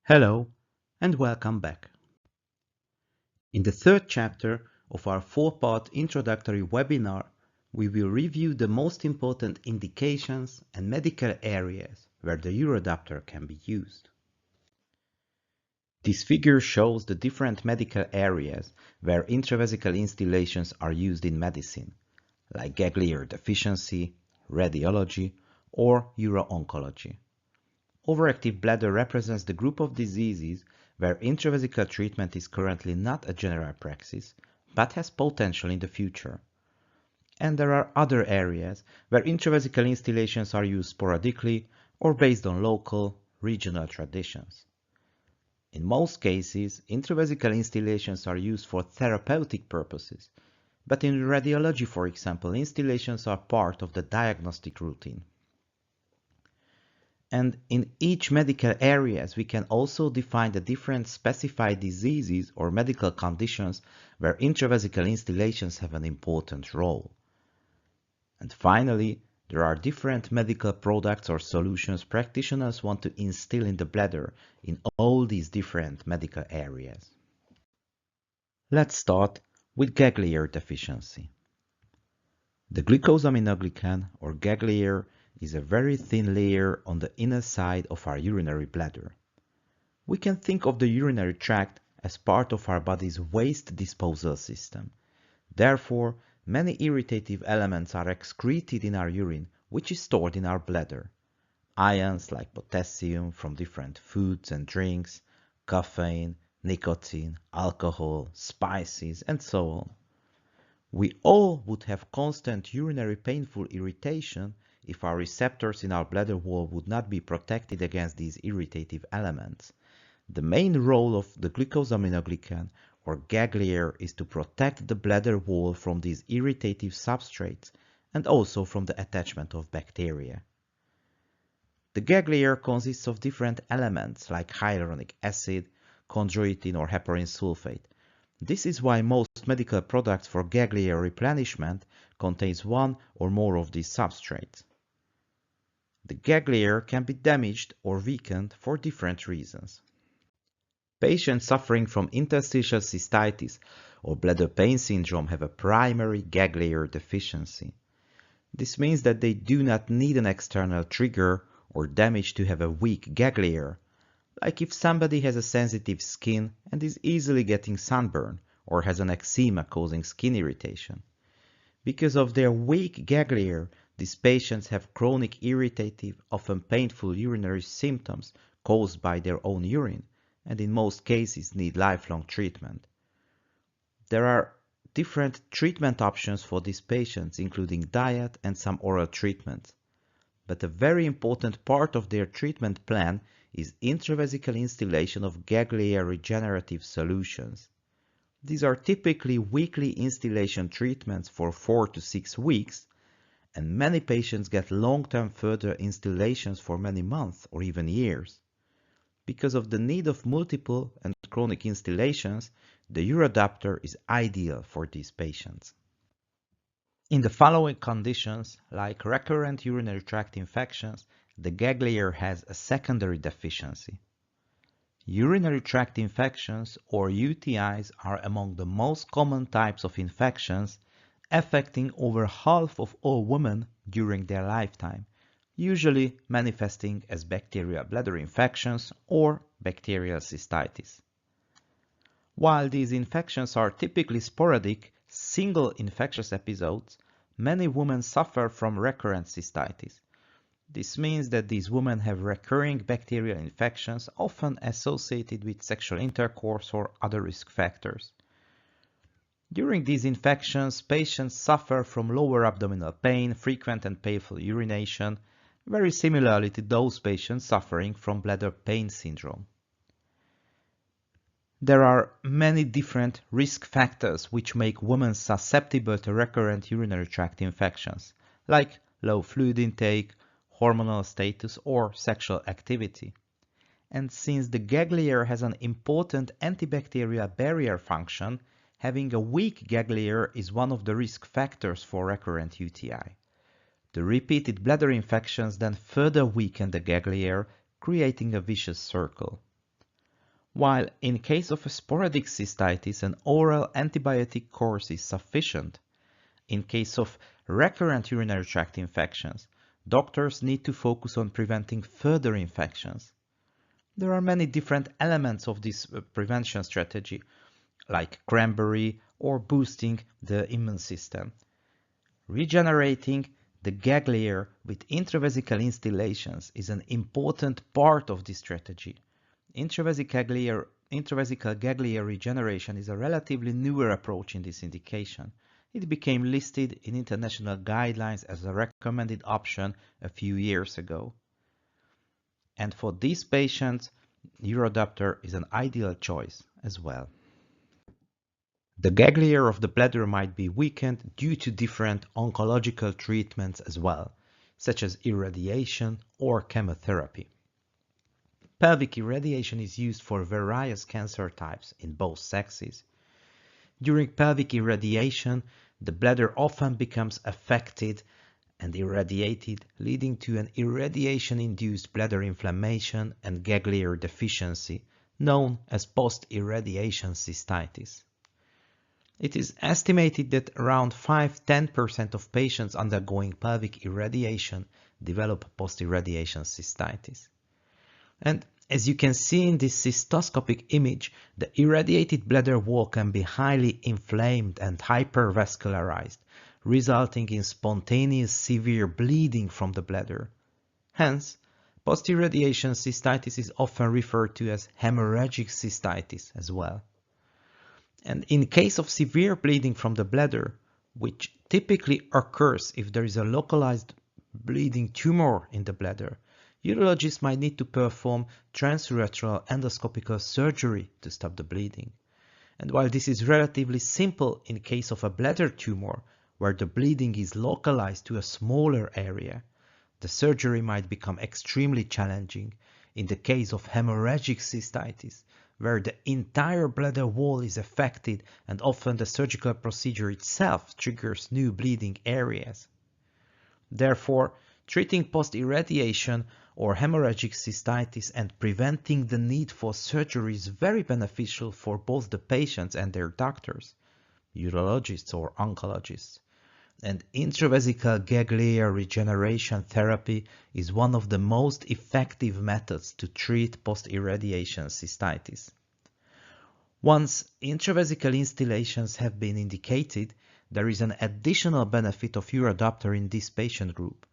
Hello and welcome back. In the third chapter of our four-part introductory webinar, we will review the most important indications and medical areas where the UroDapter can be used. This figure shows the different medical areas where intravesical instillations are used in medicine, like ganglion deficiency, radiology, or uro-oncology. Overactive bladder represents the group of diseases where intravesical treatment is currently not a general practice, but has potential in the future. And there are other areas where intravesical instillations are used sporadically or based on local, regional traditions. In most cases, intravesical instillations are used for therapeutic purposes, but in radiology, for example, instillations are part of the diagnostic routine. And in each medical areas, we can also define the different specified diseases or medical conditions where intravesical instillations have an important role. And finally, there are different medical products or solutions practitioners want to instill in the bladder in all these different medical areas. Let's start with ganglion deficiency. The glucosaminoglycan or ganglion is a very thin layer on the inner side of our urinary bladder. We can think of the urinary tract as part of our body's waste disposal system. Therefore, many irritative elements are excreted in our urine, which is stored in our bladder. Ions like potassium from different foods and drinks, caffeine, nicotine, alcohol, spices, and so on. We all would have constant urinary painful irritation if our receptors in our bladder wall would not be protected against these irritative elements. The main role of the glucosaminoglycan or ganglion is to protect the bladder wall from these irritative substrates and also from the attachment of bacteria. The ganglion consists of different elements like hyaluronic acid, chondroitin or heparin sulfate. This is why most medical products for ganglion replenishment contains one or more of these substrates. The ganglion can be damaged or weakened for different reasons. Patients suffering from interstitial cystitis or bladder pain syndrome have a primary ganglion deficiency. This means that they do not need an external trigger or damage to have a weak ganglion, like if somebody has a sensitive skin and is easily getting sunburn or has an eczema causing skin irritation. Because of their weak ganglion, these patients have chronic irritative, often painful urinary symptoms caused by their own urine, and in most cases need lifelong treatment. There are different treatment options for these patients, including diet and some oral treatments. But a very important part of their treatment plan is intravesical instillation of ganglion regenerative solutions. These are typically weekly instillation treatments for 4 to 6 weeks, and many patients get long-term further instillations for many months or even years. Because of the need of multiple and chronic instillations, the UroDapter is ideal for these patients. In the following conditions, like recurrent urinary tract infections, the ganglion has a secondary deficiency. Urinary tract infections or UTIs are among the most common types of infections, affecting over half of all women during their lifetime, usually manifesting as bacterial bladder infections or bacterial cystitis. While these infections are typically sporadic, single infectious episodes, many women suffer from recurrent cystitis. This means that these women have recurring bacterial infections often associated with sexual intercourse or other risk factors. During these infections, patients suffer from lower abdominal pain, frequent and painful urination, very similarly to those patients suffering from bladder pain syndrome. There are many different risk factors which make women susceptible to recurrent urinary tract infections, like low fluid intake, hormonal status, or sexual activity. And since the ganglion has an important antibacterial barrier function, having a weak ganglion is one of the risk factors for recurrent UTI. The repeated bladder infections then further weaken the ganglion, creating a vicious circle. While in case of a sporadic cystitis, an oral antibiotic course is sufficient. In case of recurrent urinary tract infections, doctors need to focus on preventing further infections. There are many different elements of this prevention strategy, like cranberry or boosting the immune system. Regenerating the gag layer with intravesical instillations is an important part of this strategy. Intravesical gag layer regeneration is a relatively newer approach in this indication. It became listed in international guidelines as a recommended option a few years ago. And for these patients, UroDapter is an ideal choice as well. The gag layer of the bladder might be weakened due to different oncological treatments as well, such as irradiation or chemotherapy. Pelvic irradiation is used for various cancer types in both sexes. During pelvic irradiation, the bladder often becomes affected and irradiated, leading to an irradiation-induced bladder inflammation and gag layer deficiency, known as post-irradiation cystitis. It is estimated that around 5–10% of patients undergoing pelvic irradiation develop post-irradiation cystitis. And as you can see in this cystoscopic image, the irradiated bladder wall can be highly inflamed and hypervascularized, resulting in spontaneous severe bleeding from the bladder. Hence, post-irradiation cystitis is often referred to as hemorrhagic cystitis as well. And in case of severe bleeding from the bladder, which typically occurs if there is a localized bleeding tumor in the bladder, urologists might need to perform transurethral endoscopic surgery to stop the bleeding. And while this is relatively simple in case of a bladder tumor, where the bleeding is localized to a smaller area, the surgery might become extremely challenging in the case of hemorrhagic cystitis, where the entire bladder wall is affected and often the surgical procedure itself triggers new bleeding areas. Therefore, treating post-irradiation or hemorrhagic cystitis and preventing the need for surgery is very beneficial for both the patients and their doctors, urologists or oncologists. And intravesical gag layer regeneration therapy is one of the most effective methods to treat post-irradiation cystitis. Once intravesical instillations have been indicated, there is an additional benefit of UroDapter in this patient group.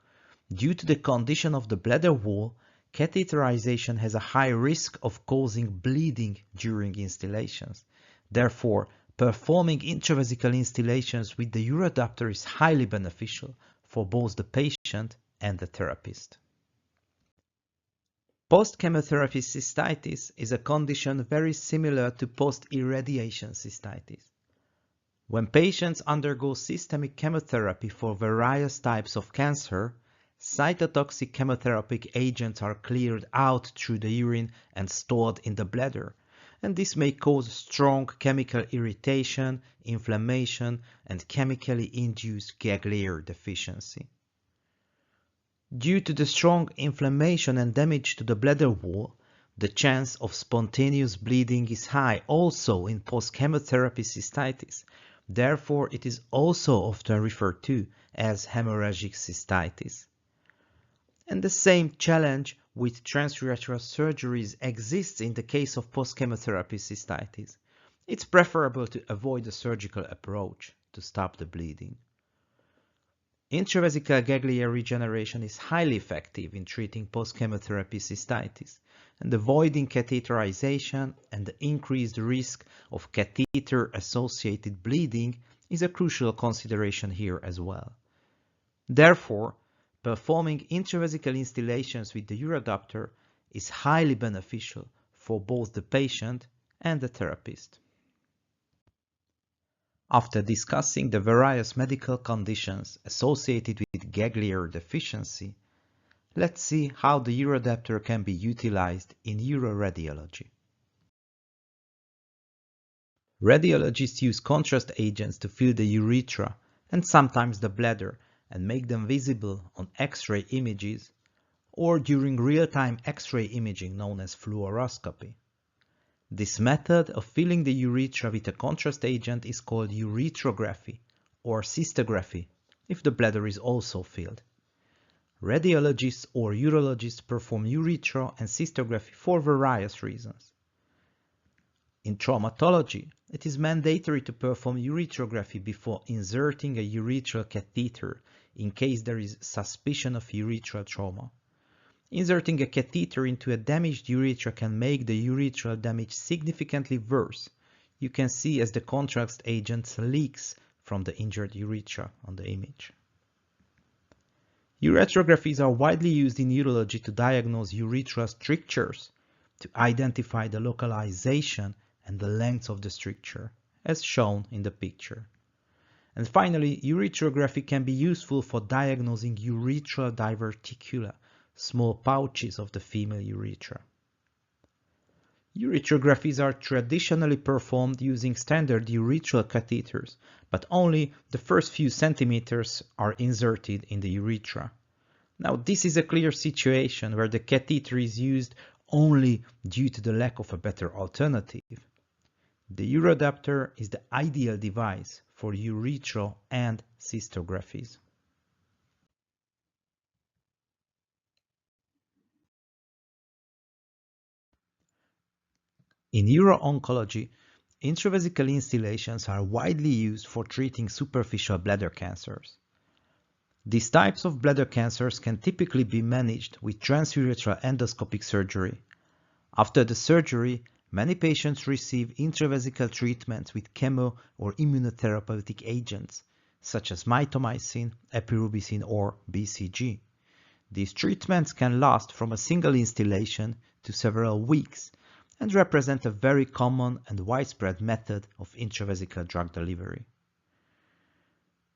Due to the condition of the bladder wall, catheterization has a high risk of causing bleeding during instillations. Therefore, performing intravesical instillations with the UroDapter is highly beneficial for both the patient and the therapist. Post-chemotherapy cystitis is a condition very similar to post-irradiation cystitis. When patients undergo systemic chemotherapy for various types of cancer, cytotoxic chemotherapeutic agents are cleared out through the urine and stored in the bladder, and this may cause strong chemical irritation, inflammation, and chemically induced gag layer deficiency. Due to the strong inflammation and damage to the bladder wall, the chance of spontaneous bleeding is high also in post-chemotherapy cystitis. Therefore, it is also often referred to as hemorrhagic cystitis. And the same challenge with transurethral surgeries exists in the case of post-chemotherapy cystitis. It's preferable to avoid the surgical approach to stop the bleeding. Intravesical gag layer regeneration is highly effective in treating post-chemotherapy cystitis, and avoiding catheterization and the increased risk of catheter-associated bleeding is a crucial consideration here as well. Therefore, performing intravesical instillations with the UroDapter is highly beneficial for both the patient and the therapist. After discussing the various medical conditions associated with gag layer deficiency, let's see how the UroDapter can be utilized in uroradiology. Radiologists use contrast agents to fill the urethra and sometimes the bladder and make them visible on X-ray images or during real-time X-ray imaging known as fluoroscopy. This method of filling the urethra with a contrast agent is called ureterography or cystography if the bladder is also filled. Radiologists or urologists perform urethra and cystography for various reasons. In traumatology, it is mandatory to perform ureterography before inserting a urethral catheter in case there is suspicion of urethral trauma. Inserting a catheter into a damaged urethra can make the urethral damage significantly worse. You can see as the contrast agent leaks from the injured urethra on the image. Ureterographies are widely used in urology to diagnose urethral strictures, to identify the localization and the length of the stricture, as shown in the picture. And finally, ureterography can be useful for diagnosing urethral diverticula, small pouches of the female urethra. Ureterographies are traditionally performed using standard urethral catheters, but only the first few centimeters are inserted in the urethra. Now, this is a clear situation where the catheter is used only due to the lack of a better alternative. The UroDapter is the ideal device for urethral and cystographies. In uro-oncology, intravesical instillations are widely used for treating superficial bladder cancers. These types of bladder cancers can typically be managed with transurethral endoscopic surgery. After the surgery, many patients receive intravesical treatments with chemo or immunotherapeutic agents, such as mitomycin, epirubicin, or BCG. These treatments can last from a single instillation to several weeks and represent a very common and widespread method of intravesical drug delivery.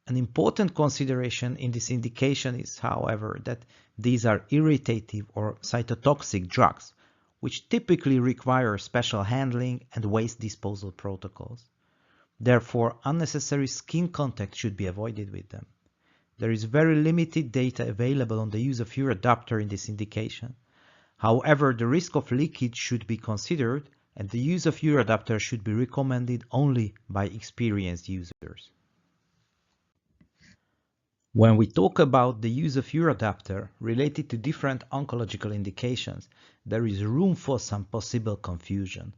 An important consideration in this indication is, however, that these are irritative or cytotoxic drugs, which typically require special handling and waste disposal protocols. Therefore, unnecessary skin contact should be avoided with them. There is very limited data available on the use of UroDapter in this indication. However, the risk of leakage should be considered, and the use of UroDapter should be recommended only by experienced users. When we talk about the use of UroDapter related to different oncological indications, there is room for some possible confusion.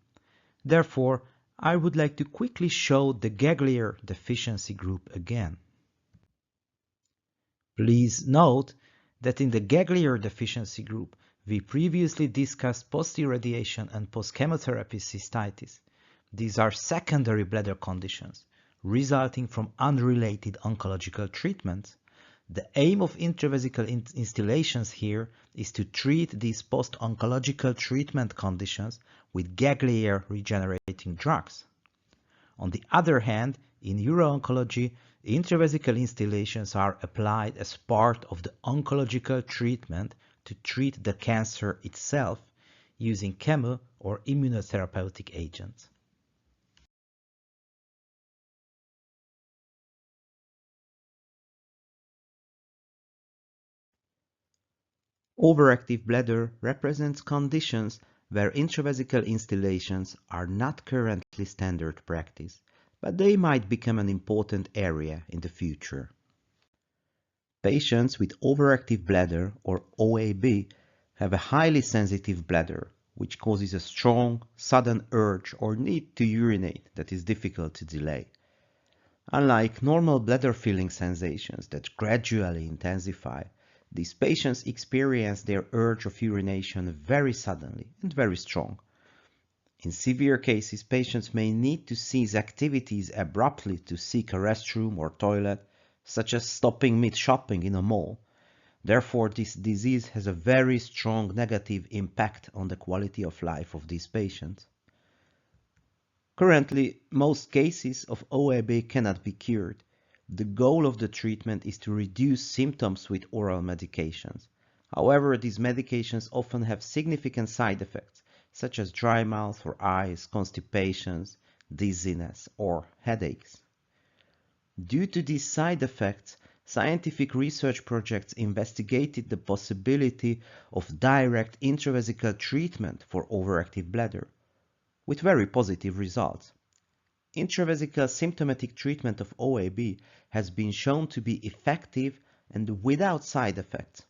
Therefore, I would like to quickly show the ganglion deficiency group again. Please note that in the ganglion deficiency group, we previously discussed post-irradiation and post-chemotherapy cystitis. These are secondary bladder conditions resulting from unrelated oncological treatments. The aim of intravesical instillations here is to treat these post-oncological treatment conditions with ganglion regenerating drugs. On the other hand, in uro-oncology, intravesical instillations are applied as part of the oncological treatment to treat the cancer itself using chemo or immunotherapeutic agents. Overactive bladder represents conditions where intravesical instillations are not currently standard practice, but they might become an important area in the future. Patients with overactive bladder or OAB have a highly sensitive bladder, which causes a strong, sudden urge or need to urinate that is difficult to delay. Unlike normal bladder filling sensations that gradually intensify, these patients experience their urge of urination very suddenly and very strong. In severe cases, patients may need to cease activities abruptly to seek a restroom or toilet, such as stopping mid-shopping in a mall. Therefore, this disease has a very strong negative impact on the quality of life of these patients. Currently, most cases of OAB cannot be cured. The goal of the treatment is to reduce symptoms with oral medications. However, these medications often have significant side effects, such as dry mouth or eyes, constipations, dizziness, or headaches. Due to these side effects, scientific research projects investigated the possibility of direct intravesical treatment for overactive bladder. with very positive results. Intravesical symptomatic treatment of OAB has been shown to be effective and without side effects.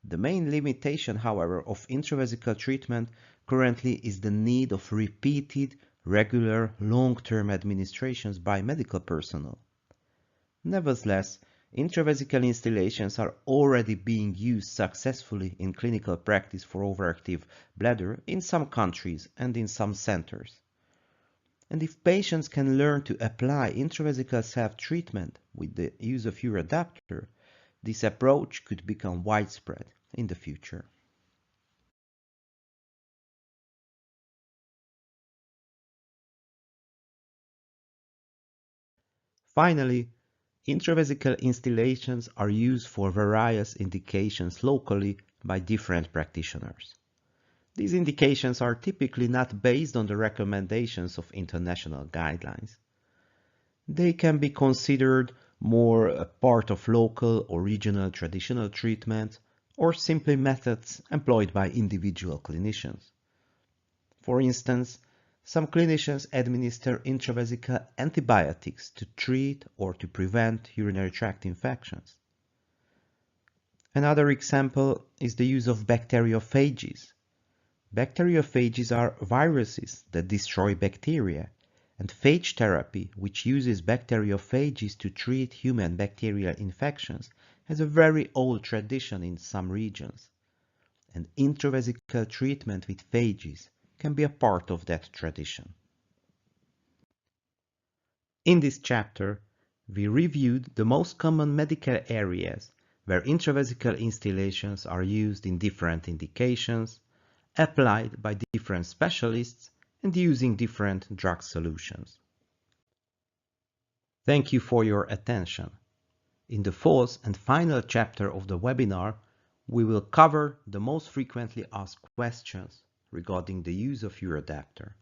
The main limitation, however, of intravesical treatment currently is the need of repeated, regular, long-term administrations by medical personnel. Nevertheless, intravesical instillations are already being used successfully in clinical practice for overactive bladder in some countries and in some centers. And if patients can learn to apply intravesical self-treatment with the use of UroDapter, this approach could become widespread in the future. Finally, intravesical instillations are used for various indications locally by different practitioners. These indications are typically not based on the recommendations of international guidelines. They can be considered more a part of local or regional traditional treatment, or simply methods employed by individual clinicians. For instance, some clinicians administer intravesical antibiotics to treat or to prevent urinary tract infections. Another example is the use of bacteriophages. Bacteriophages are viruses that destroy bacteria, and phage therapy, which uses bacteriophages to treat human bacterial infections, has a very old tradition in some regions, and intravesical treatment with phages can be a part of that tradition. In this chapter, we reviewed the most common medical areas where intravesical instillations are used in different indications, applied by different specialists, and using different drug solutions. Thank you for your attention. In the fourth and final chapter of the webinar, we will cover the most frequently asked questions regarding the use of UroDapter.